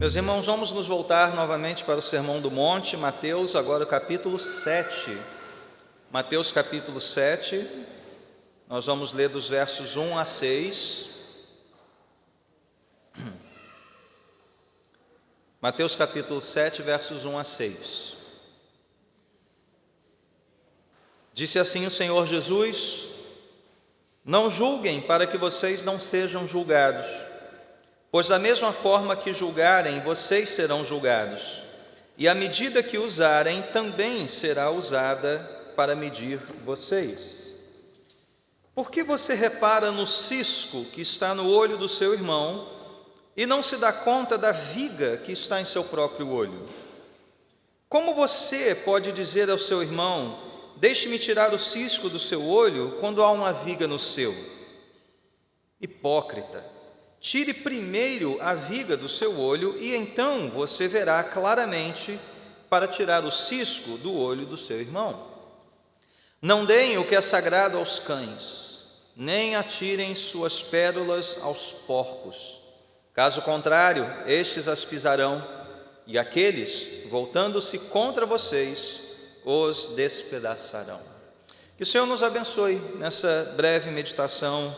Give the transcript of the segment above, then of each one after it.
Meus irmãos, vamos nos voltar novamente para o Sermão do Monte, Mateus, agora o capítulo 7. Mateus capítulo 7, nós vamos ler dos versos 1 a 6. Mateus capítulo 7, versos 1 a 6. Disse assim o Senhor Jesus: Não julguem para que vocês não sejam julgados, pois da mesma forma que julgarem, vocês serão julgados, e a medida que usarem também será usada para medir vocês. Por que você repara no cisco que está no olho do seu irmão e não se dá conta da viga que está em seu próprio olho? Como você pode dizer ao seu irmão: Deixe-me tirar o cisco do seu olho, quando há uma viga no seu? Hipócrita! Tire primeiro a viga do seu olho e então você verá claramente para tirar o cisco do olho do seu irmão. Não deem o que é sagrado aos cães, nem atirem suas pérolas aos porcos. Caso contrário, estes as pisarão, e aqueles, voltando-se contra vocês, os despedaçarão. Que o Senhor nos abençoe nessa breve meditação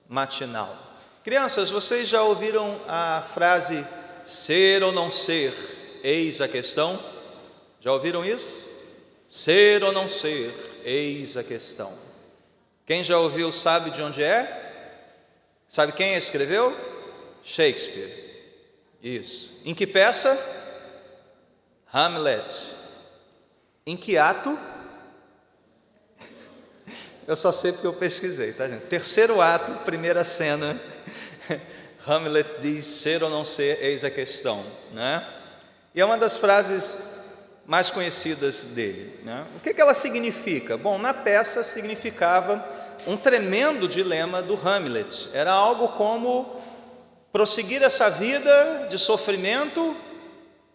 matinal. Crianças, vocês já ouviram a frase ser ou não ser, eis a questão? Já ouviram isso? Ser ou não ser, eis a questão. Quem já ouviu sabe de onde é? Sabe quem escreveu? Shakespeare. Isso. Em que peça? Hamlet. Em que ato? Eu só sei porque eu pesquisei, tá, gente? Terceiro ato, primeira cena. Hamlet diz: ser ou não ser, eis a questão, né? E é uma das frases mais conhecidas dele, né? O que ela significa? Bom, na peça significava um tremendo dilema do Hamlet. Era algo como prosseguir essa vida de sofrimento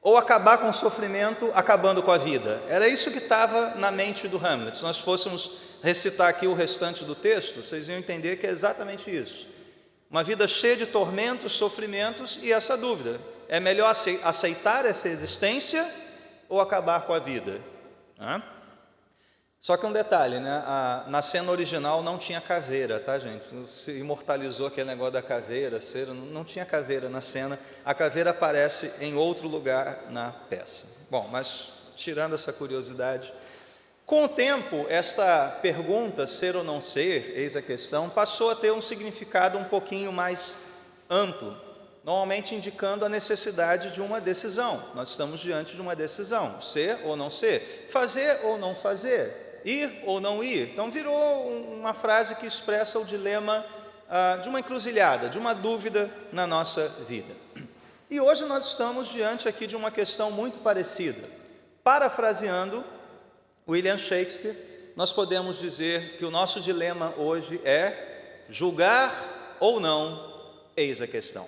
ou acabar com o sofrimento acabando com a vida. Era isso que estava na mente do Hamlet. Se nós fôssemos recitar aqui o restante do texto, vocês iam entender que é exatamente isso. Uma vida cheia de tormentos, sofrimentos e essa dúvida: é melhor aceitar essa existência ou acabar com a vida? Só que um detalhe, né? Na cena original não tinha caveira, tá, gente? Se imortalizou aquele negócio da caveira, não tinha caveira na cena. A caveira aparece em outro lugar na peça. Bom, mas tirando essa curiosidade, com o tempo, essa pergunta, ser ou não ser, eis a questão, passou a ter um significado um pouquinho mais amplo, normalmente indicando a necessidade de uma decisão. Nós estamos diante de uma decisão: ser ou não ser, fazer ou não fazer, ir ou não ir. Então virou uma frase que expressa o dilema de uma encruzilhada, de uma dúvida na nossa vida. E hoje nós estamos diante aqui de uma questão muito parecida. Parafraseando William Shakespeare, nós podemos dizer que o nosso dilema hoje é: julgar ou não, eis a questão.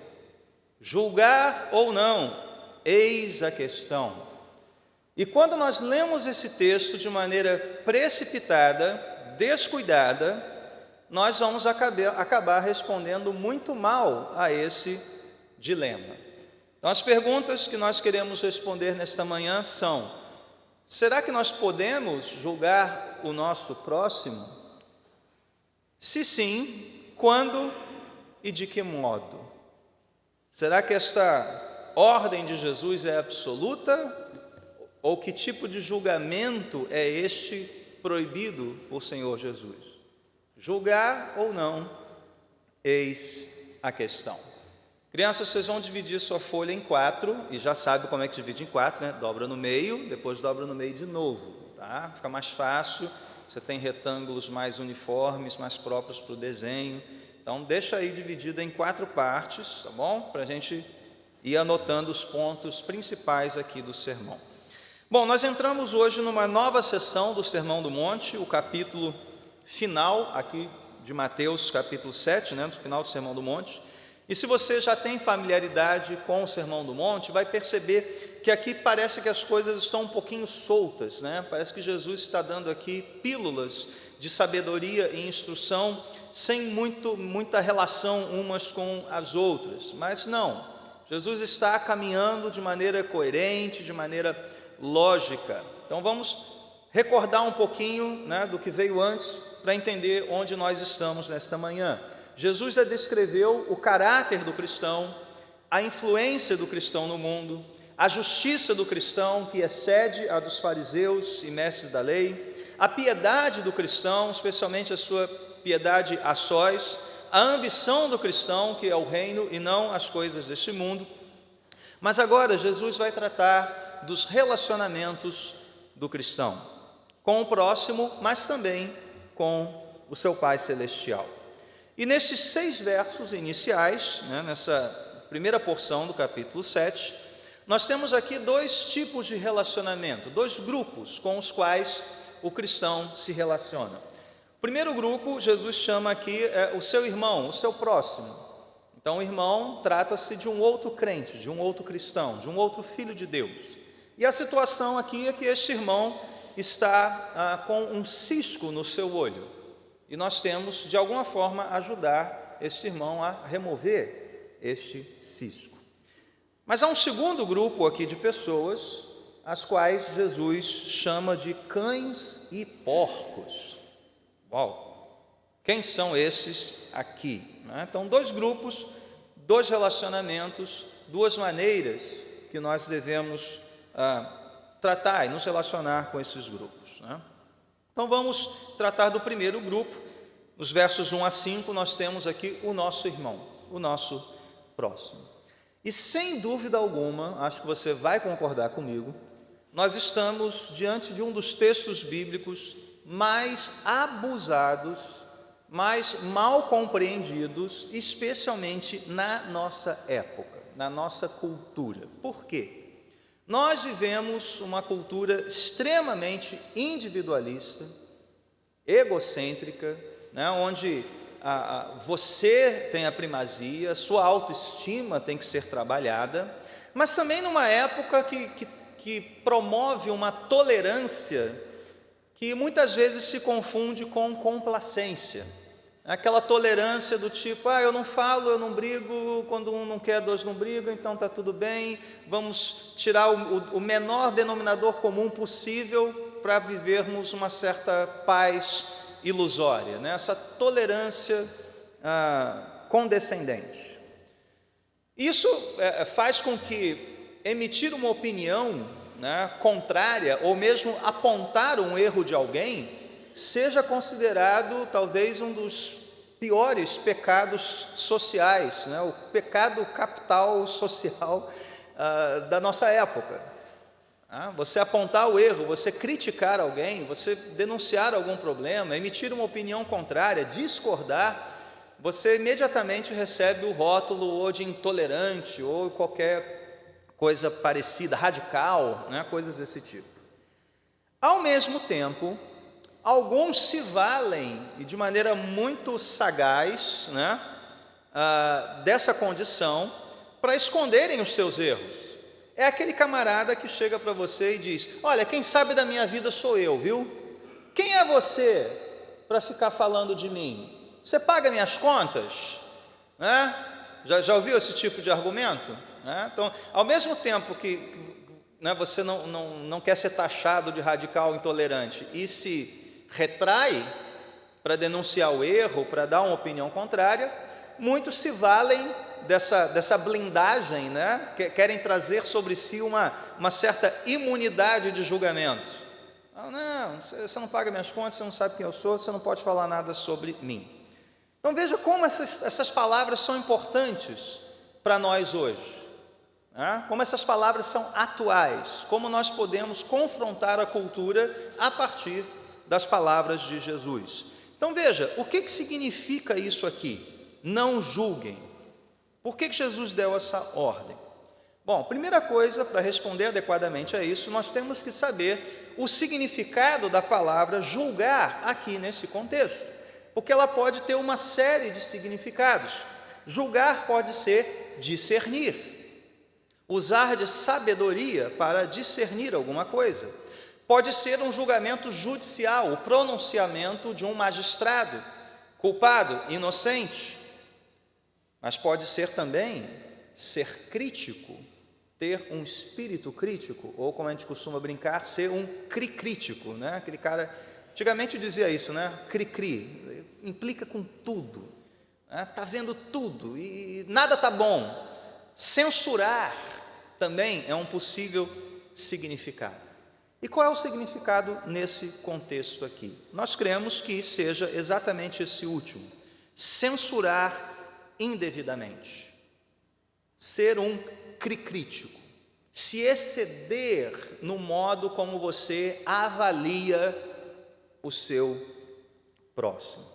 Julgar ou não, eis a questão. E quando nós lemos esse texto de maneira precipitada, descuidada, nós vamos acabar respondendo muito mal a esse dilema. Então, as perguntas que nós queremos responder nesta manhã são: será que nós podemos julgar o nosso próximo? Se sim, quando e de que modo? Será que esta ordem de Jesus é absoluta? Ou que tipo de julgamento é este proibido por Senhor Jesus? Julgar ou não, eis a questão. Crianças, vocês vão dividir sua folha em 4, e já sabe como é que divide em 4, né? Dobra no meio, depois dobra no meio de novo, tá? Fica mais fácil, você tem retângulos mais uniformes, mais próprios para o desenho. Então, deixa aí dividida em 4 partes, tá bom? Para a gente ir anotando os pontos principais aqui do sermão. Bom, nós entramos hoje numa nova sessão do Sermão do Monte, o capítulo final aqui de Mateus, capítulo 7, né? No final do Sermão do Monte. E se você já tem familiaridade com o Sermão do Monte, vai perceber que aqui parece que as coisas estão um pouquinho soltas, né? Parece que Jesus está dando aqui pílulas de sabedoria e instrução sem muita relação umas com as outras. Mas não, Jesus está caminhando de maneira coerente, de maneira lógica. Então vamos recordar um pouquinho, né, do que veio antes, para entender onde nós estamos nesta manhã. Jesus já descreveu o caráter do cristão, a influência do cristão no mundo, a justiça do cristão, que excede a dos fariseus e mestres da lei, a piedade do cristão, especialmente a sua piedade a sós, a ambição do cristão, que é o reino e não as coisas deste mundo. Mas agora Jesus vai tratar dos relacionamentos do cristão, com o próximo, mas também com o seu Pai Celestial. E nesses 6 versos iniciais, né, nessa primeira porção do capítulo 7, nós temos aqui 2 tipos de relacionamento, 2 grupos com os quais o cristão se relaciona. O primeiro grupo, Jesus chama aqui o seu irmão, o seu próximo. Então, o irmão trata-se de um outro crente, de um outro cristão, de um outro filho de Deus. E a situação aqui é que este irmão está com um cisco no seu olho. E nós temos, de alguma forma, ajudar este irmão a remover este cisco. Mas há um segundo grupo aqui de pessoas, as quais Jesus chama de cães e porcos. Uau! Quem são esses aqui? Então, 2 grupos, 2 relacionamentos, 2 maneiras que nós devemos tratar e nos relacionar com esses grupos. Então, vamos tratar do primeiro grupo. Nos versos 1 a 5, nós temos aqui o nosso irmão, o nosso próximo. E sem dúvida alguma, acho que você vai concordar comigo, nós estamos diante de um dos textos bíblicos mais abusados, mais mal compreendidos, especialmente na nossa época, na nossa cultura. Por quê? Nós vivemos uma cultura extremamente individualista, egocêntrica, né, onde você tem a primazia, sua autoestima tem que ser trabalhada, mas também numa época que promove uma tolerância que muitas vezes se confunde com complacência. Aquela tolerância do tipo, eu não falo, eu não brigo, quando um não quer, 2 não brigam, então está tudo bem, vamos tirar o menor denominador comum possível para vivermos uma certa paz ilusória, né? Essa tolerância condescendente. Isso faz com que emitir uma opinião, né, contrária, ou mesmo apontar um erro de alguém, seja considerado talvez um dos piores pecados sociais, né? O pecado capital social da nossa época. Você apontar o erro, você criticar alguém, você denunciar algum problema, emitir uma opinião contrária, discordar, você imediatamente recebe o rótulo ou de intolerante ou qualquer coisa parecida, radical, né? Coisas desse tipo. Ao mesmo tempo, alguns se valem, e de maneira muito sagaz, né, dessa condição, para esconderem os seus erros. É aquele camarada que chega para você e diz, olha, quem sabe da minha vida sou eu, viu? Quem é você para ficar falando de mim? Você paga minhas contas? Né? Já ouviu esse tipo de argumento? Né? Então, ao mesmo tempo que você não quer ser taxado de radical intolerante e se retrai para denunciar o erro, para dar uma opinião contrária, muitos se valem dessa blindagem, né? Querem trazer sobre si uma certa imunidade de julgamento. Não, você não paga minhas contas, você não sabe quem eu sou, você não pode falar nada sobre mim. Então veja como essas palavras são importantes para nós hoje, né? Como essas palavras são atuais, como nós podemos confrontar a cultura a partir das palavras de Jesus. Então veja, o que significa isso aqui? Não julguem. Por que Jesus deu essa ordem? Bom, primeira coisa, para responder adequadamente a isso, nós temos que saber o significado da palavra julgar aqui nesse contexto, porque ela pode ter uma série de significados. Julgar pode ser discernir, usar de sabedoria para discernir alguma coisa. Pode ser um julgamento judicial, o pronunciamento de um magistrado, culpado, inocente. Mas pode ser também ser crítico, ter um espírito crítico, ou como a gente costuma brincar, ser um cri-crítico, né? Aquele cara, antigamente dizia isso, né? Cri-cri, implica com tudo, né? Tá vendo tudo e nada tá bom. Censurar também é um possível significado. E qual é o significado nesse contexto aqui? Nós cremos que seja exatamente esse último: censurar indevidamente, ser um crítico, se exceder no modo como você avalia o seu próximo.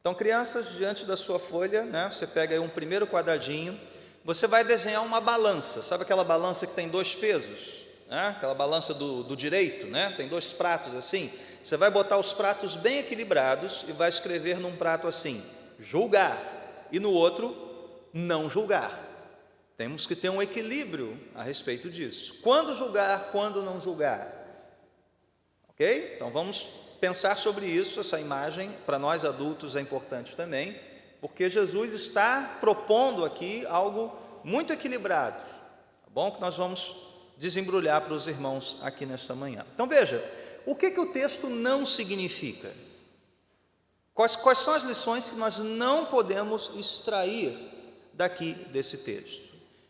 Então, crianças, diante da sua folha, né, você pega aí um primeiro quadradinho, você vai desenhar uma balança. Sabe aquela balança que tem 2 pesos? Né? Aquela balança do direito, né? Tem 2 pratos assim. Você vai botar os pratos bem equilibrados e vai escrever num prato assim: julgar, e no outro, não julgar. Temos que ter um equilíbrio a respeito disso. Quando julgar, quando não julgar. Ok? Então vamos pensar sobre isso. Essa imagem, para nós adultos, é importante também, porque Jesus está propondo aqui algo muito equilibrado. Tá bom? Que nós vamos desembrulhar para os irmãos aqui nesta manhã. Então veja, o que o texto não significa? Quais são as lições que nós não podemos extrair daqui desse texto?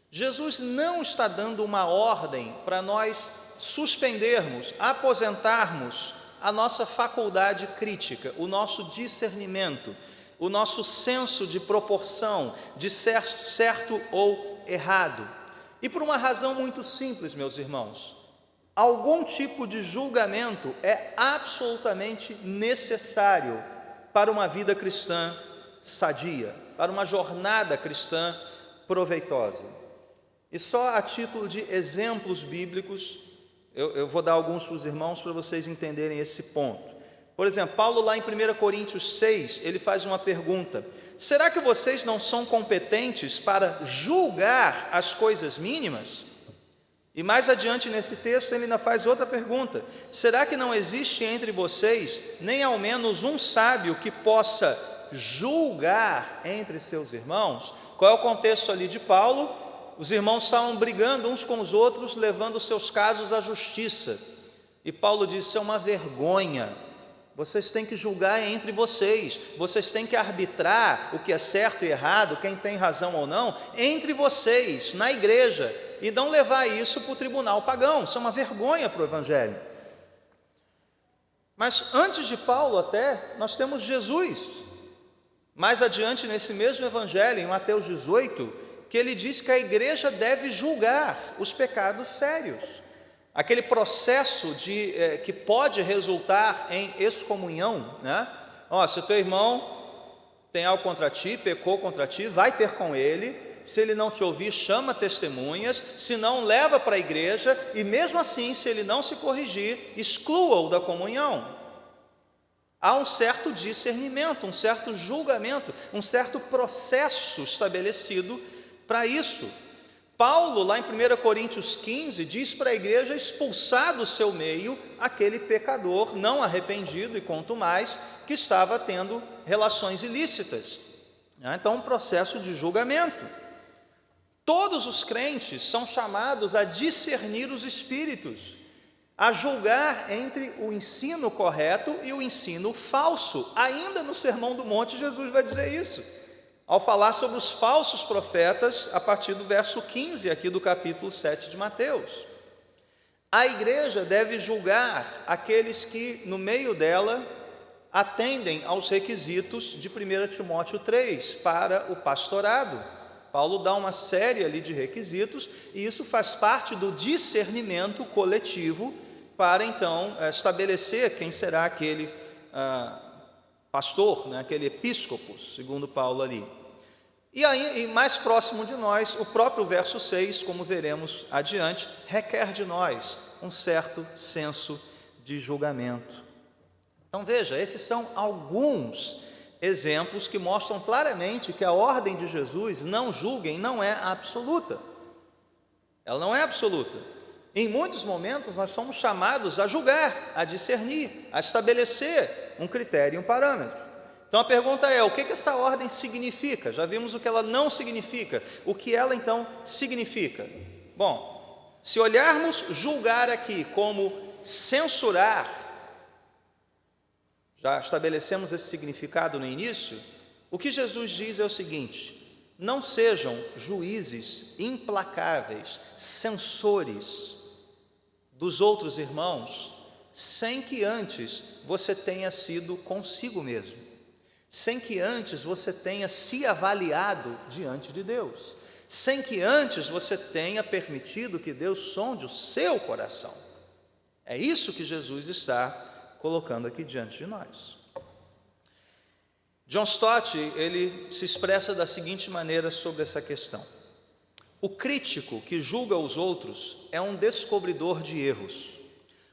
Jesus não está dando uma ordem para nós suspendermos, aposentarmos a nossa faculdade crítica, o nosso discernimento, o nosso senso de proporção, de certo ou errado. E por uma razão muito simples, meus irmãos: algum tipo de julgamento é absolutamente necessário para uma vida cristã sadia, para uma jornada cristã proveitosa. E só a título de exemplos bíblicos, eu vou dar alguns para os irmãos para vocês entenderem esse ponto. Por exemplo, Paulo lá em 1 Coríntios 6, ele faz uma pergunta: será que vocês não são competentes para julgar as coisas mínimas? E mais adiante nesse texto ele ainda faz outra pergunta: será que não existe entre vocês nem ao menos um sábio que possa julgar entre seus irmãos? Qual é o contexto ali de Paulo? Os irmãos estavam brigando uns com os outros, levando seus casos à justiça. E Paulo disse: isso é uma vergonha. Vocês têm que julgar entre vocês, vocês têm que arbitrar o que é certo e errado, quem tem razão ou não, entre vocês, na igreja, e não levar isso para o tribunal pagão. Isso é uma vergonha para o Evangelho. Mas antes de Paulo até, nós temos Jesus. Mais adiante nesse mesmo Evangelho, em Mateus 18, que ele diz que a igreja deve julgar os pecados sérios. Aquele processo que pode resultar em excomunhão, né? Se o teu irmão tem algo contra ti, pecou contra ti, vai ter com ele. Se ele não te ouvir, chama testemunhas. Se não, leva para a igreja. E mesmo assim, se ele não se corrigir, exclua-o da comunhão. Há um certo discernimento, um certo julgamento, um certo processo estabelecido para isso. Paulo, lá em 1 Coríntios 15, diz para a igreja expulsar do seu meio aquele pecador não arrependido e quanto mais que estava tendo relações ilícitas. Então, um processo de julgamento. Todos os crentes são chamados a discernir os espíritos, a julgar entre o ensino correto e o ensino falso. Ainda no Sermão do Monte, Jesus vai dizer isso, ao falar sobre os falsos profetas, a partir do verso 15 aqui do capítulo 7 de Mateus. A igreja deve julgar aqueles que no meio dela atendem aos requisitos de 1 Timóteo 3 para o pastorado. Paulo dá uma série ali de requisitos, e isso faz parte do discernimento coletivo para então estabelecer quem será aquele pastor, né, aquele episcopo, segundo Paulo ali. E aí, mais próximo de nós, o próprio verso 6, como veremos adiante, requer de nós um certo senso de julgamento. Então veja, esses são alguns exemplos que mostram claramente que a ordem de Jesus, não julguem, não é absoluta. Ela não é absoluta. Em muitos momentos nós somos chamados a julgar, a discernir, a estabelecer um critério e um parâmetro. Então a pergunta é, o que essa ordem significa? Já vimos o que ela não significa. O que ela então significa? Bom, se olharmos julgar aqui como censurar, já estabelecemos esse significado no início, o que Jesus diz é o seguinte: não sejam juízes implacáveis, censores dos outros irmãos, sem que antes você tenha sido consigo mesmo, sem que antes você tenha se avaliado diante de Deus, sem que antes você tenha permitido que Deus sonde o seu coração. É isso que Jesus está colocando aqui diante de nós. John Stott, ele se expressa da seguinte maneira sobre essa questão: o crítico que julga os outros é um descobridor de erros,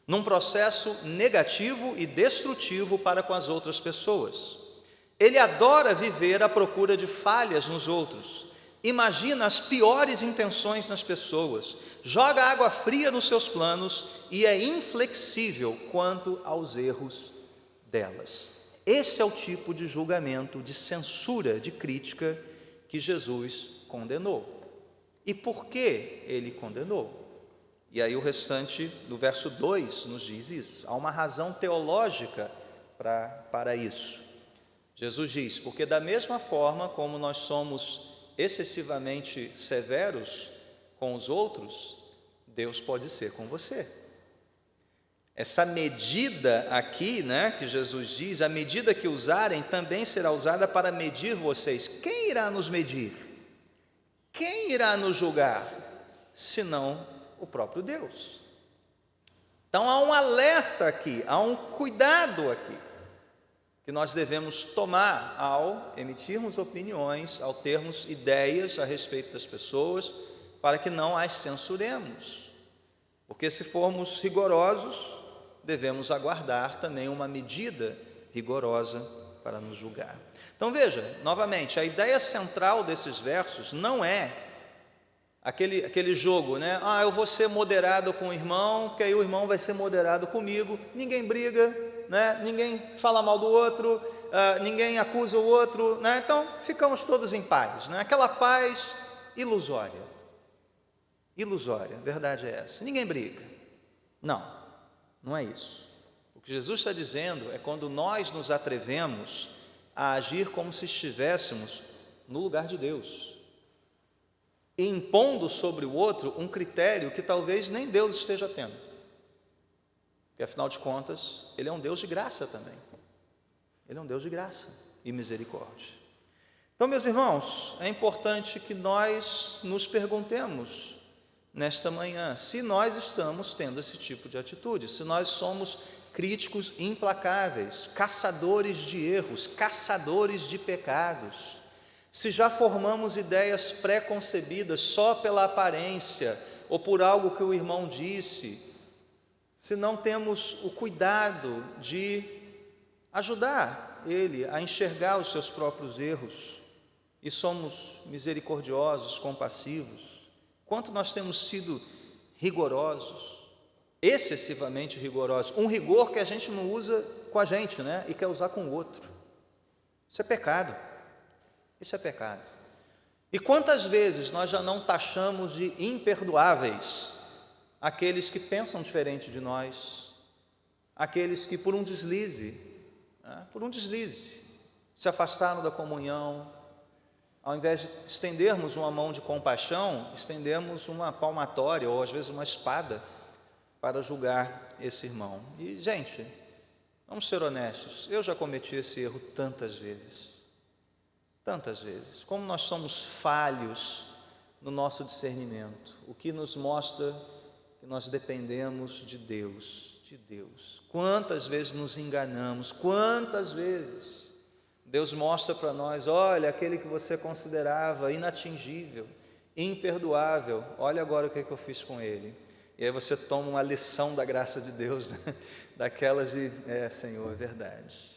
num processo negativo e destrutivo para com as outras pessoas. Ele adora viver à procura de falhas nos outros, imagina as piores intenções nas pessoas, joga água fria nos seus planos e é inflexível quanto aos erros delas. Esse é o tipo de julgamento, de censura, de crítica que Jesus condenou. E por que ele condenou? E aí o restante do verso 2 nos diz isso. Há uma razão teológica para isso. Jesus diz, porque da mesma forma como nós somos excessivamente severos com os outros, Deus pode ser com você. Essa medida aqui, que Jesus diz, a medida que usarem também será usada para medir vocês. Quem irá nos medir? Quem irá nos julgar? Senão o próprio Deus. Então há um alerta aqui, há um cuidado aqui, que nós devemos tomar ao emitirmos opiniões, ao termos ideias a respeito das pessoas, para que não as censuremos. Porque se formos rigorosos, devemos aguardar também uma medida rigorosa para nos julgar. Então veja, novamente, a ideia central desses versos não é aquele jogo, eu vou ser moderado com o irmão, porque aí o irmão vai ser moderado comigo, ninguém briga, ninguém fala mal do outro, ninguém acusa o outro, então ficamos todos em paz, aquela paz ilusória, a verdade é essa, ninguém briga. Não é isso. O que Jesus está dizendo é quando nós nos atrevemos a agir como se estivéssemos no lugar de Deus, impondo sobre o outro um critério que talvez nem Deus esteja tendo, porque afinal de contas, Ele é um Deus de graça também, Ele é um Deus de graça e misericórdia. Então, meus irmãos, é importante que nós nos perguntemos nesta manhã se nós estamos tendo esse tipo de atitude, se nós somos críticos implacáveis, caçadores de erros, caçadores de pecados, se já formamos ideias pré-concebidas só pela aparência ou por algo que o irmão disse, se não temos o cuidado de ajudar ele a enxergar os seus próprios erros e somos misericordiosos, compassivos, quanto nós temos sido rigorosos, excessivamente rigorosos, um rigor que a gente não usa com a gente, e quer usar com o outro. Isso é pecado. Isso é pecado. E quantas vezes nós já não taxamos de imperdoáveis aqueles que pensam diferente de nós, aqueles que por um deslize, se afastaram da comunhão, ao invés de estendermos uma mão de compaixão, estendemos uma palmatória ou às vezes uma espada para julgar esse irmão. E, gente, vamos ser honestos, eu já cometi esse erro tantas vezes, como nós somos falhos no nosso discernimento, o que nos mostra que nós dependemos de Deus, quantas vezes nos enganamos, quantas vezes Deus mostra para nós, olha, aquele que você considerava inatingível, imperdoável, olha agora o que eu fiz com ele. E aí você toma uma lição da graça de Deus, daquelas de, Senhor, é verdade.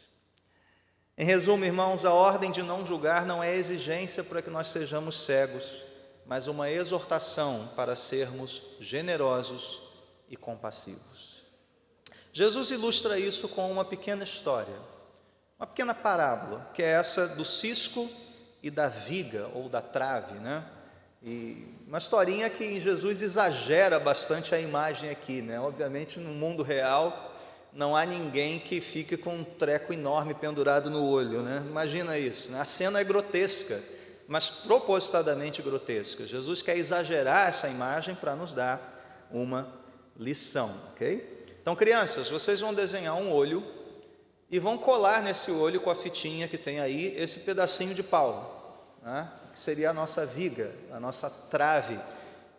Em resumo, irmãos, a ordem de não julgar não é exigência para que nós sejamos cegos, mas uma exortação para sermos generosos e compassivos. Jesus ilustra isso com uma pequena história Uma pequena parábola, que é essa do cisco e da viga, ou da trave, né? E uma historinha que Jesus exagera bastante a imagem aqui, né? Obviamente, no mundo real, não há ninguém que fique com um treco enorme pendurado no olho, né? Imagina isso, né? A cena é grotesca, mas propositadamente grotesca. Jesus quer exagerar essa imagem para nos dar uma lição, ok? Então, crianças, vocês vão desenhar um olho e vão colar nesse olho com a fitinha que tem aí, esse pedacinho de pau, né? Que seria a nossa viga, a nossa trave.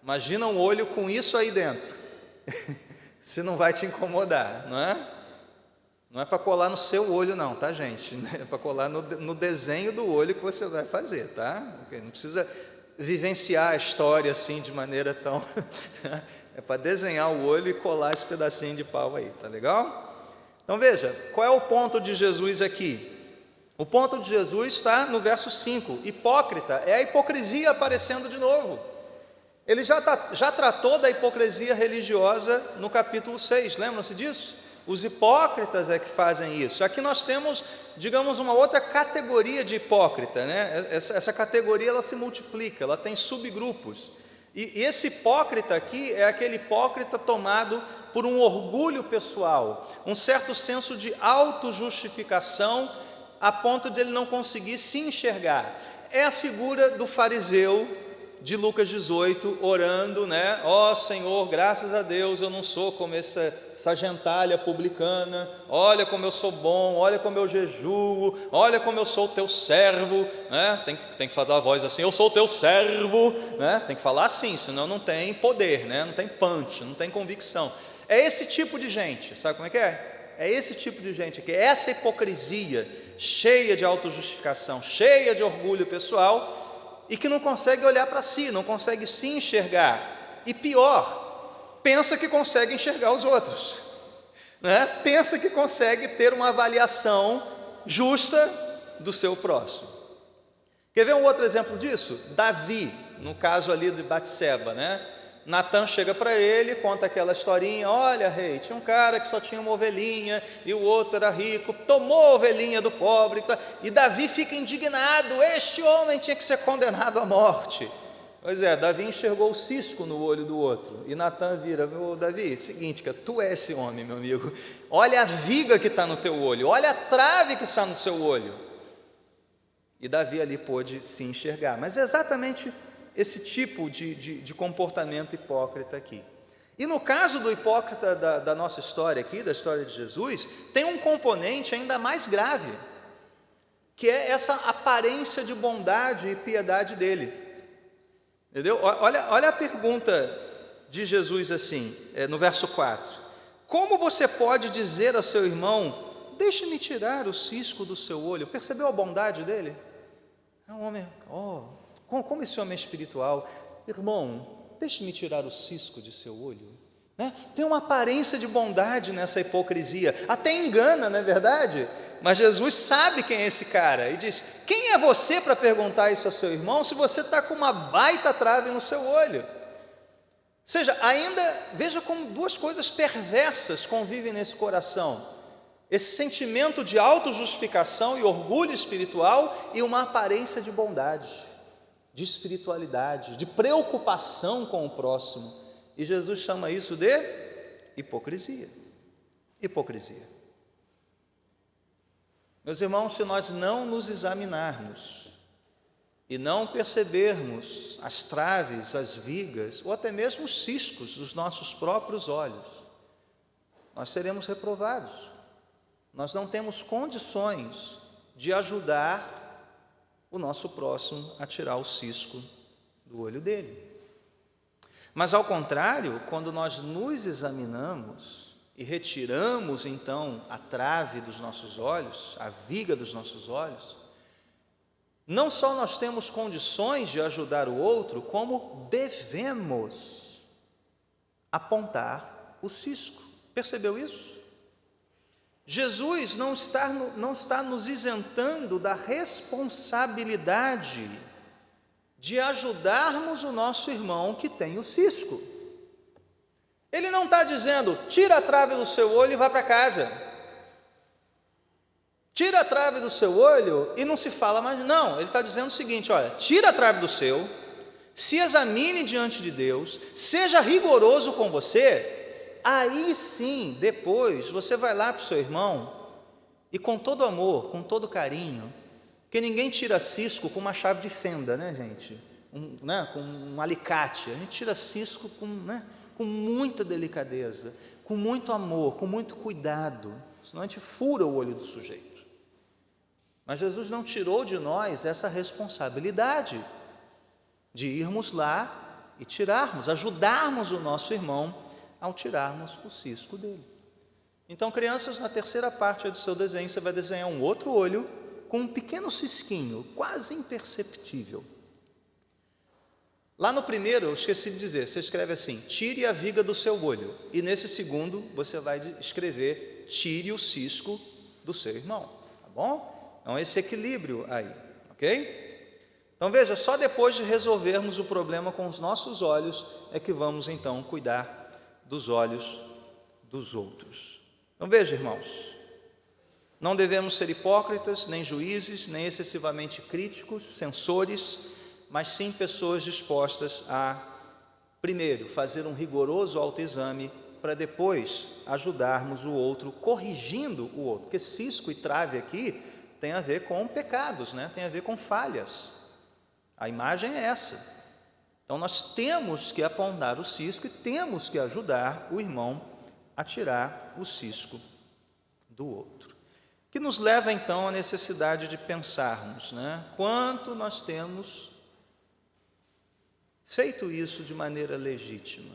Imagina um olho com isso aí dentro. Se não vai te incomodar, não é? Não é para colar no seu olho não, tá, gente? É para colar no desenho do olho que você vai fazer, tá? Não precisa vivenciar a história assim de maneira tão... É para desenhar o olho e colar esse pedacinho de pau aí, tá legal? Então veja, qual é o ponto de Jesus aqui? O ponto de Jesus está no verso 5. Hipócrita, é a hipocrisia aparecendo de novo. Ele já tratou da hipocrisia religiosa no capítulo 6, lembram-se disso? Os hipócritas é que fazem isso. Aqui nós temos, digamos, uma outra categoria de hipócrita, né? Essa categoria ela se multiplica, ela tem subgrupos. E esse hipócrita aqui é aquele hipócrita tomado por um orgulho pessoal, um certo senso de autojustificação, a ponto de ele não conseguir se enxergar. É a figura do fariseu de Lucas 18, orando, né? Ó Senhor, graças a Deus eu não sou como essa gentalha publicana, olha como eu sou bom, olha como eu jejuo, olha como eu sou o teu servo, né? Tem que falar a voz assim, eu sou o teu servo, né? Tem que falar assim, senão não tem poder, né? Não tem punch, não tem convicção. É esse tipo de gente, sabe como é que é? É esse tipo de gente aqui, essa hipocrisia, cheia de autojustificação, cheia de orgulho pessoal, e que não consegue olhar para si, não consegue se enxergar. E pior, pensa que consegue enxergar os outros, né? Pensa que consegue ter uma avaliação justa do seu próximo. Quer ver um outro exemplo disso? Davi, no caso ali de Batseba, né? Natan chega para ele, conta aquela historinha, olha rei, tinha um cara que só tinha uma ovelhinha, e o outro era rico, tomou a ovelhinha do pobre, e Davi fica indignado, este homem tinha que ser condenado à morte. Pois é, Davi enxergou o cisco no olho do outro, e Natan vira, Davi, seguinte, cara, tu é esse homem, meu amigo, olha a viga que está no teu olho, olha a trave que está no seu olho. E Davi ali pôde se enxergar, mas é exatamente esse tipo de comportamento hipócrita aqui. E no caso do hipócrita da nossa história aqui, da história de Jesus, tem um componente ainda mais grave, que é essa aparência de bondade e piedade dele. Entendeu? Olha a pergunta de Jesus assim, no verso 4. Como você pode dizer a seu irmão, deixe-me tirar o cisco do seu olho? Percebeu a bondade dele? É um homem, como esse homem é espiritual. Irmão, deixe-me tirar o cisco de seu olho, né? Tem uma aparência de bondade nessa hipocrisia, até engana, não é verdade? Mas Jesus sabe quem é esse cara e diz, quem é você para perguntar isso ao seu irmão, se você está com uma baita trave no seu olho? Ou seja, ainda, veja como duas coisas perversas convivem nesse coração, esse sentimento de autojustificação e orgulho espiritual e uma aparência de bondade, de espiritualidade, de preocupação com o próximo. E Jesus chama isso de hipocrisia. Hipocrisia. Meus irmãos, se nós não nos examinarmos e não percebermos as traves, as vigas, ou até mesmo os ciscos dos nossos próprios olhos, nós seremos reprovados. Nós não temos condições de ajudar o nosso próximo a tirar o cisco do olho dele. Mas ao contrário, quando nós nos examinamos e retiramos então a trave dos nossos olhos, a viga dos nossos olhos, não só nós temos condições de ajudar o outro, como devemos apontar o cisco. Percebeu isso? Jesus não está nos isentando da responsabilidade de ajudarmos o nosso irmão que tem o cisco. Ele não está dizendo, tira a trave do seu olho e vá para casa. Tira a trave do seu olho e não se fala mais, não. Ele está dizendo o seguinte, olha, tira a trave do seu, se examine diante de Deus, seja rigoroso com você, aí sim, depois, você vai lá para o seu irmão e com todo amor, com todo carinho, porque ninguém tira cisco com uma chave de fenda, né, gente? Com um alicate. A gente tira cisco com muita delicadeza, com muito amor, com muito cuidado, senão a gente fura o olho do sujeito. Mas Jesus não tirou de nós essa responsabilidade de irmos lá e tirarmos, ajudarmos o nosso irmão ao tirarmos o cisco dele. Então, crianças, na terceira parte do seu desenho, você vai desenhar um outro olho com um pequeno cisquinho, quase imperceptível. Lá no primeiro, eu esqueci de dizer, você escreve assim, tire a viga do seu olho. E nesse segundo, você vai escrever, tire o cisco do seu irmão. Tá bom? Então, esse equilíbrio aí, ok? Então, veja, só depois de resolvermos o problema com os nossos olhos, é que vamos, então, cuidar dos olhos dos outros. Então, veja, irmãos, não devemos ser hipócritas, nem juízes, nem excessivamente críticos, censores, mas sim pessoas dispostas a, primeiro, fazer um rigoroso autoexame, para depois ajudarmos o outro, corrigindo o outro. Porque cisco e trave aqui tem a ver com pecados, né? Tem a ver com falhas. A imagem é essa. Então nós temos que apontar o cisco e temos que ajudar o irmão a tirar o cisco do outro. Que nos leva então à necessidade de pensarmos, né? Quanto nós temos feito isso de maneira legítima.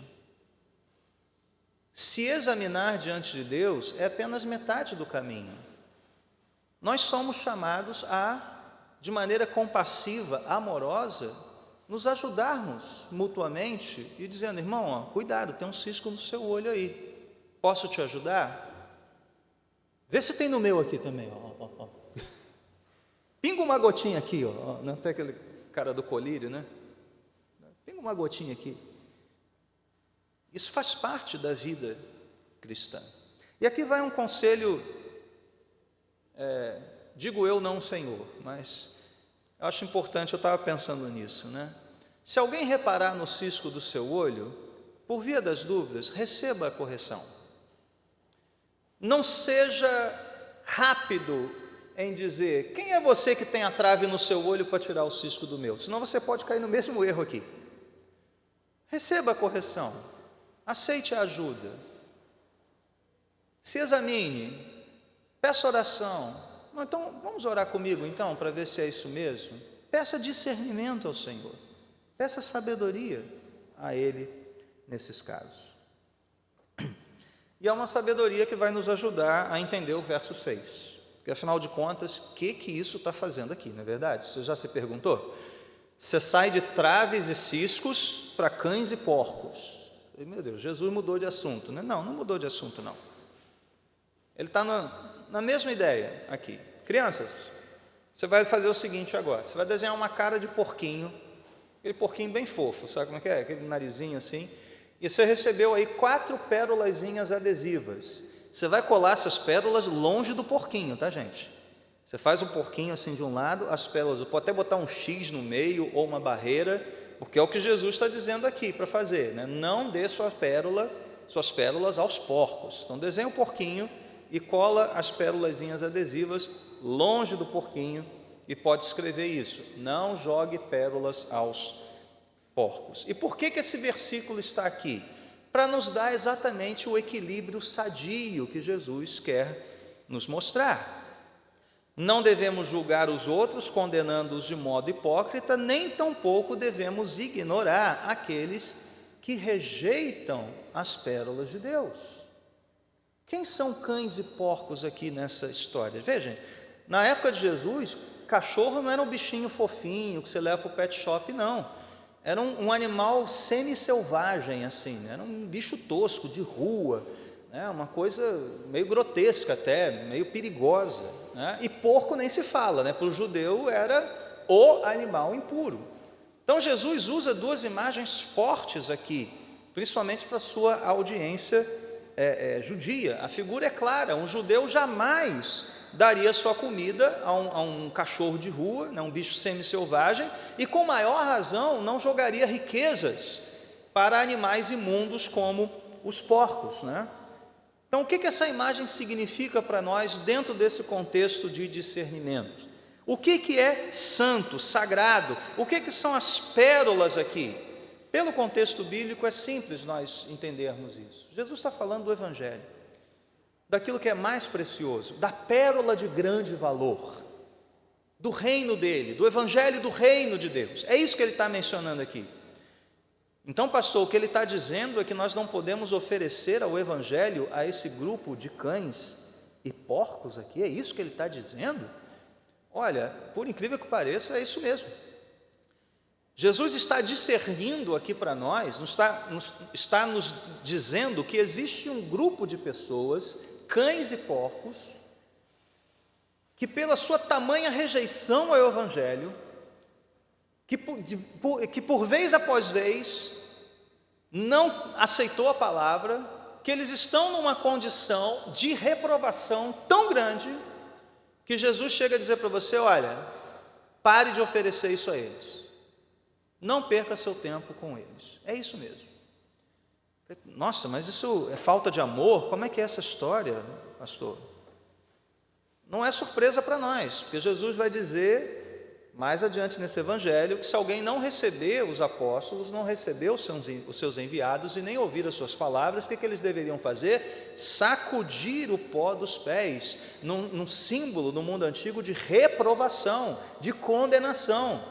Se examinar diante de Deus é apenas metade do caminho. Nós somos chamados a, de maneira compassiva, amorosa, nos ajudarmos mutuamente e dizendo, irmão, ó, cuidado, tem um cisco no seu olho aí, posso te ajudar? Vê se tem no meu aqui também, ó. Pinga uma gotinha aqui, ó. Não tem aquele cara do colírio, né? Pinga uma gotinha aqui. Isso faz parte da vida cristã. E aqui vai um conselho, digo eu, não o Senhor, mas eu acho importante, eu estava pensando nisso, né? Se alguém reparar no cisco do seu olho, por via das dúvidas, receba a correção. Não seja rápido em dizer, quem é você que tem a trave no seu olho para tirar o cisco do meu? Senão você pode cair no mesmo erro aqui. Receba a correção, aceite a ajuda, se examine, peça oração. Não, então, vamos orar comigo então, para ver se é isso mesmo. Peça discernimento ao Senhor, peça sabedoria a Ele nesses casos. E é uma sabedoria que vai nos ajudar a entender o verso 6. Porque, afinal de contas, o que isso está fazendo aqui, não é verdade? Você já se perguntou? Você sai de traves e ciscos para cães e porcos. E, meu Deus, Jesus mudou de assunto, né? Não mudou de assunto, não. Ele está na mesma ideia aqui. Crianças, você vai fazer o seguinte agora. Você vai desenhar uma cara de porquinho, aquele porquinho bem fofo, sabe como é que é? Aquele narizinho assim. E você recebeu aí 4 pérolazinhas adesivas. Você vai colar essas pérolas longe do porquinho, tá, gente? Você faz um porquinho assim de um lado, as pérolas, pode até botar um X no meio ou uma barreira, porque é o que Jesus está dizendo aqui para fazer, né? Não dê suas pérolas aos porcos. Então desenha o porquinho e cola as pérolazinhas adesivas longe do porquinho e pode escrever isso, não jogue pérolas aos porcos. E por que esse versículo está aqui? Para nos dar exatamente o equilíbrio sadio que Jesus quer nos mostrar. Não devemos julgar os outros, condenando-os de modo hipócrita, nem tampouco devemos ignorar aqueles que rejeitam as pérolas de Deus. Quem são cães e porcos aqui nessa história? Vejam, na época de Jesus, cachorro não era um bichinho fofinho que você leva para o pet shop, não. Era um animal semi-selvagem, assim, né? Era um bicho tosco, de rua, né? Uma coisa meio grotesca até, meio perigosa, né? E porco nem se fala, né? Para o judeu era o animal impuro. Então Jesus usa 2 imagens fortes aqui, principalmente para a sua audiência judia. A figura é clara, um judeu jamais daria sua comida a um cachorro de rua, né, um bicho semi-selvagem, e com maior razão não jogaria riquezas para animais imundos como os porcos, né? Então, o que essa imagem significa para nós dentro desse contexto de discernimento? O que é santo, sagrado? O que são as pérolas aqui? Pelo contexto bíblico é simples nós entendermos isso. Jesus está falando do Evangelho, daquilo que é mais precioso, da pérola de grande valor, do reino dele, do Evangelho do reino de Deus. É isso que ele está mencionando aqui. Então, pastor, o que ele está dizendo é que nós não podemos oferecer ao Evangelho a esse grupo de cães e porcos aqui? É isso que ele está dizendo? Olha, por incrível que pareça, é isso mesmo. Jesus está discernindo aqui para nós, está nos dizendo que existe um grupo de pessoas, cães e porcos, que pela sua tamanha rejeição ao Evangelho, que por vez após vez não aceitou a palavra, que eles estão numa condição de reprovação tão grande, que Jesus chega a dizer para você: olha, pare de oferecer isso a eles, não perca seu tempo com eles. É isso mesmo. Nossa, mas isso é falta de amor? Como é que é essa história, pastor? Não é surpresa para nós, porque Jesus vai dizer mais adiante nesse evangelho que se alguém não receber os apóstolos, não receber os seus enviados e nem ouvir as suas palavras, o que eles deveriam fazer? Sacudir o pó dos pés, num símbolo no mundo antigo de reprovação, de condenação.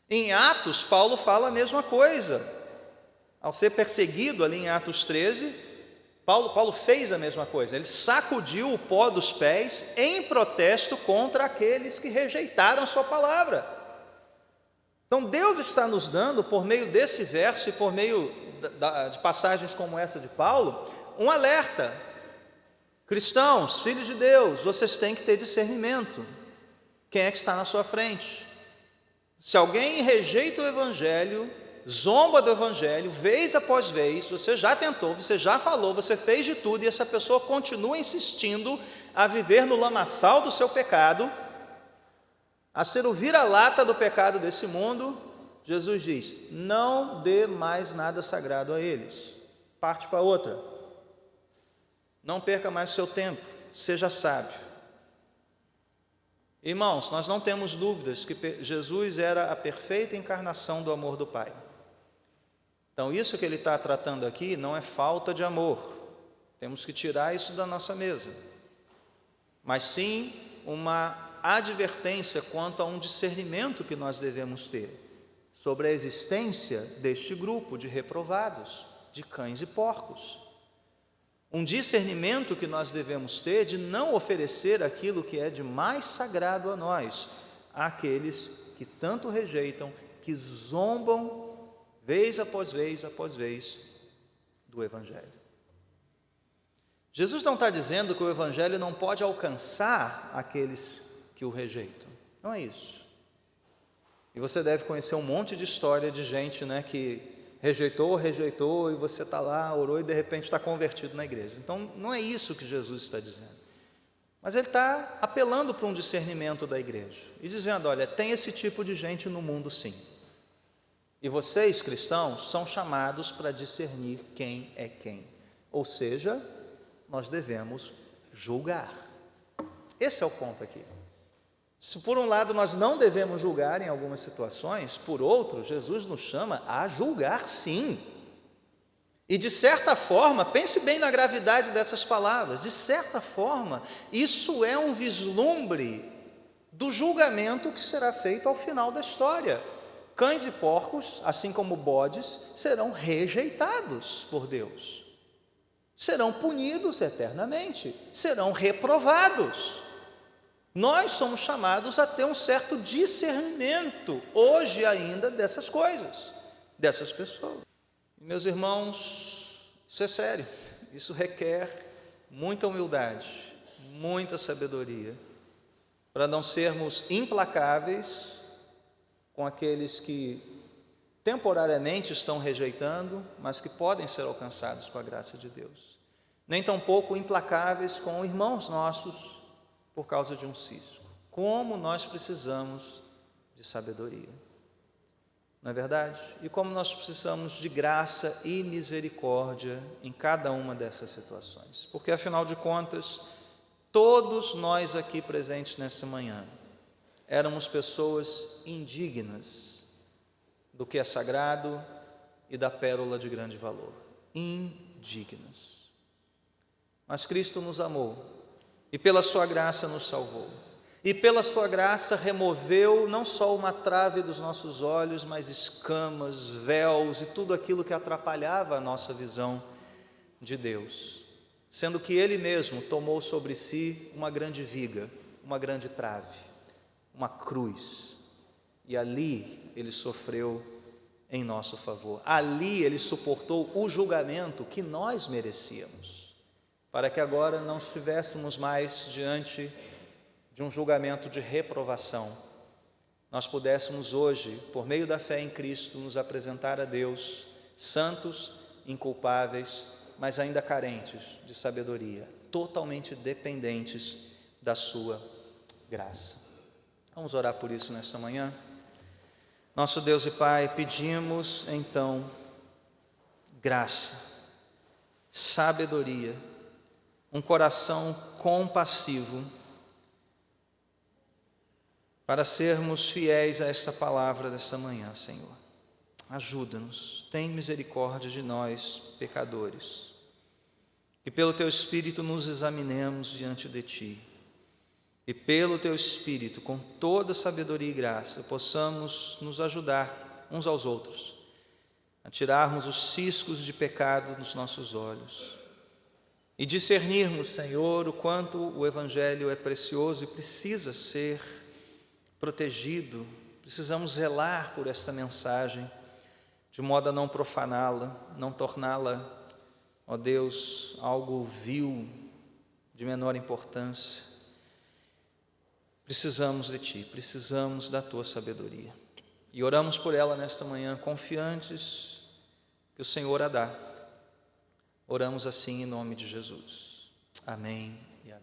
Em Atos, Paulo fala a mesma coisa. Ao ser perseguido ali em Atos 13, Paulo fez a mesma coisa, ele sacudiu o pó dos pés em protesto contra aqueles que rejeitaram a sua palavra. Então Deus está nos dando, por meio desse verso e por meio de passagens como essa de Paulo, um alerta. Cristãos, filhos de Deus, vocês têm que ter discernimento. Quem é que está na sua frente? Se alguém rejeita o Evangelho, zomba do Evangelho, vez após vez, você já tentou, você já falou, você fez de tudo, e essa pessoa continua insistindo a viver no lamaçal do seu pecado, a ser o vira-lata do pecado desse mundo, Jesus diz: não dê mais nada sagrado a eles, parte para outra, não perca mais o seu tempo, seja sábio. Irmãos, nós não temos dúvidas que Jesus era a perfeita encarnação do amor do Pai. Então, isso que ele está tratando aqui não é falta de amor, temos que tirar isso da nossa mesa, mas sim uma advertência quanto a um discernimento que nós devemos ter sobre a existência deste grupo de reprovados, de cães e porcos. Um discernimento que nós devemos ter de não oferecer aquilo que é de mais sagrado a nós, àqueles que tanto rejeitam, que zombam vez após vez do Evangelho. Jesus não está dizendo que o Evangelho não pode alcançar aqueles que o rejeitam, não é isso. E você deve conhecer um monte de história de gente, né, que rejeitou, e você está lá, orou e de repente está convertido na igreja. Então não é isso que Jesus está dizendo, mas ele está apelando para um discernimento da igreja e dizendo: olha, tem esse tipo de gente no mundo sim, e vocês cristãos são chamados para discernir quem é quem, ou seja, nós devemos julgar. Esse é o ponto aqui. Se por um lado nós não devemos julgar em algumas situações, por outro, Jesus nos chama a julgar sim. E de certa forma, pense bem na gravidade dessas palavras, de certa forma, isso é um vislumbre do julgamento que será feito ao final da história. Cães e porcos, assim como bodes, serão rejeitados por Deus, serão punidos eternamente, serão reprovados. Nós somos chamados a ter um certo discernimento, hoje ainda, dessas coisas, dessas pessoas. E, meus irmãos, isso é sério, isso requer muita humildade, muita sabedoria, para não sermos implacáveis com aqueles que temporariamente estão rejeitando, mas que podem ser alcançados com a graça de Deus. Nem tampouco implacáveis com irmãos nossos por causa de um cisco. Como nós precisamos de sabedoria, não é verdade? E como nós precisamos de graça e misericórdia em cada uma dessas situações. Porque, afinal de contas, todos nós aqui presentes nessa manhã éramos pessoas indignas do que é sagrado e da pérola de grande valor. Indignas. Mas Cristo nos amou e pela sua graça nos salvou. E pela sua graça removeu não só uma trave dos nossos olhos, mas escamas, véus e tudo aquilo que atrapalhava a nossa visão de Deus. Sendo que Ele mesmo tomou sobre si uma grande viga, uma grande trave, uma cruz. E ali Ele sofreu em nosso favor. Ali Ele suportou o julgamento que nós merecíamos, para que agora não estivéssemos mais diante de um julgamento de reprovação. Nós pudéssemos hoje, por meio da fé em Cristo, nos apresentar a Deus santos, inculpáveis, mas ainda carentes de sabedoria, totalmente dependentes da sua graça. Vamos orar por isso nesta manhã? Nosso Deus e Pai, pedimos então graça, sabedoria, um coração compassivo, para sermos fiéis a esta palavra desta manhã, Senhor. Ajuda-nos, tem misericórdia de nós, pecadores, que pelo Teu Espírito nos examinemos diante de Ti, e pelo Teu Espírito, com toda sabedoria e graça, possamos nos ajudar uns aos outros, a tirarmos os ciscos de pecado dos nossos olhos, e discernirmos, Senhor, o quanto o Evangelho é precioso e precisa ser protegido. Precisamos zelar por esta mensagem, de modo a não profaná-la, não torná-la, ó Deus, algo vil, de menor importância. Precisamos de Ti, precisamos da Tua sabedoria. E oramos por ela nesta manhã, confiantes que o Senhor a dá. Oramos assim em nome de Jesus. Amém e amém.